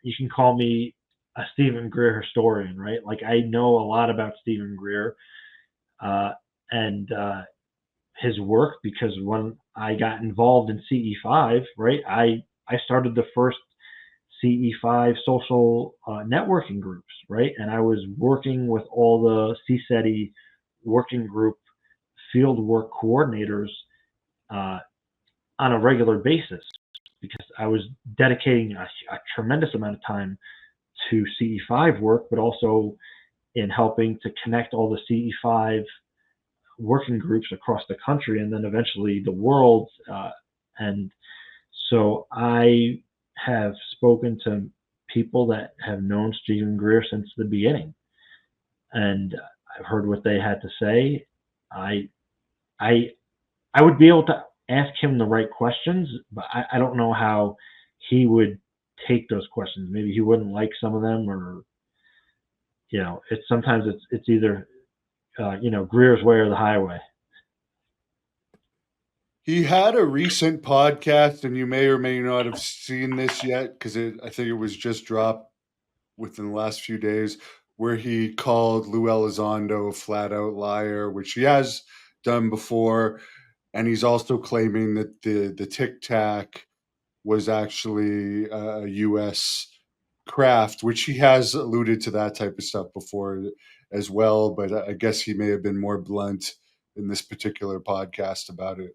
you can call me a Stephen Greer historian, right? Like I know a lot about Stephen Greer uh, and his work because when I got involved in CE5, right, I started the first CE5 social networking groups, right, and I was working with all the CSETI working group field work coordinators uh, on a regular basis because I was dedicating a tremendous amount of time to CE5 work, but also in helping to connect all the CE5 working groups across the country and then eventually the world. And so I have spoken to people that have known Stephen Greer since the beginning, and I've heard what they had to say. I I I would be able to ask him the right questions, but I don't know how he would take those questions. Maybe he wouldn't like some of them, or it's sometimes it's either Greer's way or the highway. He had a recent podcast, and you may or may not have seen this yet because I think it was just dropped within the last few days, where he called Lou Elizondo a flat out liar, which he has done before. And he's also claiming that the Tic Tac was actually a U.S. craft, which he has alluded to that type of stuff before as well. But I guess he may have been more blunt in this particular podcast about it.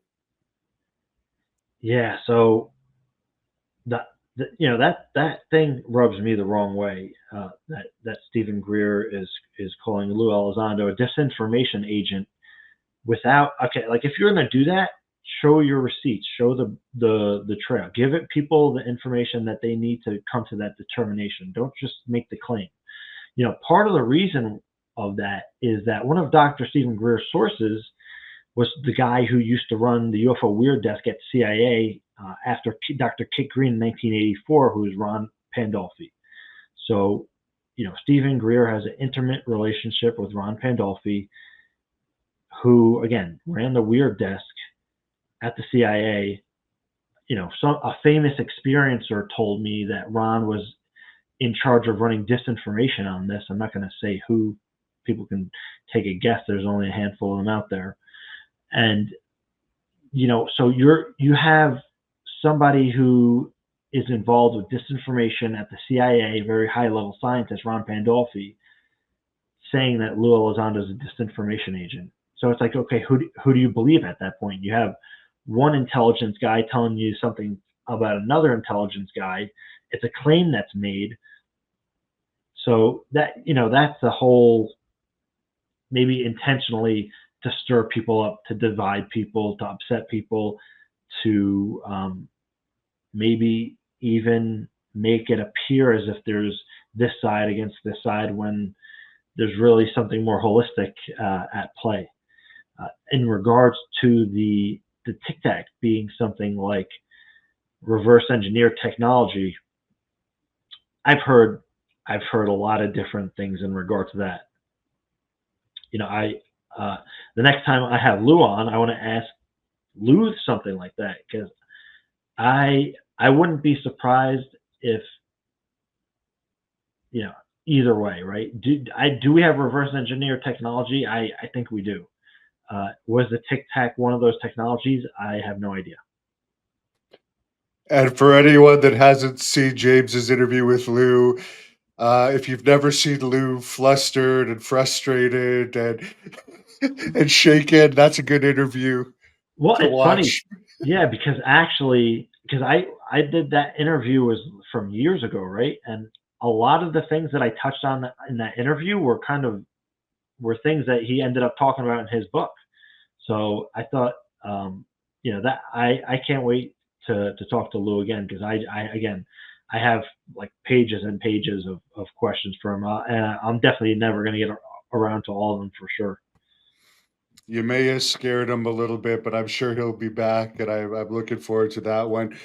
Yeah, so that thing rubs me the wrong way. That Stephen Greer is calling Lou Elizondo a disinformation agent without okay, like if you're going to do that, show your receipts, show the trail, give it people the information that they need to come to that determination. Don't just make the claim. Part of the reason of that is that one of Dr. Stephen Greer's sources was the guy who used to run the UFO Weird Desk at CIA after Dr. Kit Green in 1984, who was Ron Pandolfi. So, Stephen Greer has an intimate relationship with Ron Pandolfi, who, again, ran the Weird Desk at the CIA. A famous experiencer told me that Ron was in charge of running disinformation on this. I'm not going to say who. People can take a guess. There's only a handful of them out there. And so you have somebody who is involved with disinformation at the CIA, a very high level scientist, Ron Pandolfi, saying that Lou Elizondo is a disinformation agent. So it's like, okay, who do you believe at that point? You have one intelligence guy telling you something about another intelligence guy. It's a claim that's made. So that's the whole, maybe intentionally, to stir people up, to divide people, to upset people, to maybe even make it appear as if there's this side against this side when there's really something more holistic at play. In regards to the Tic Tac being something like reverse engineer technology, I've heard a lot of different things in regard to that. I the next time I have Lou on, I want to ask Lou something like that because I wouldn't be surprised if either way, right? Do we have reverse engineer technology? I think we do. Was the Tic Tac one of those technologies? I have no idea. And for anyone that hasn't seen James's interview with Lou, if you've never seen Lou flustered and frustrated and and shaken, that's a good interview Well, to it's funny, watch. yeah, because actually, because I did that interview was from years ago, right? And a lot of the things that I touched on in that interview were things that he ended up talking about in his book. So I thought, that I can't wait to talk to Lou again because I have like pages and pages of questions for him, and I'm definitely never going to get around to all of them for sure. You may have scared him a little bit, but I'm sure he'll be back, and I'm looking forward to that one.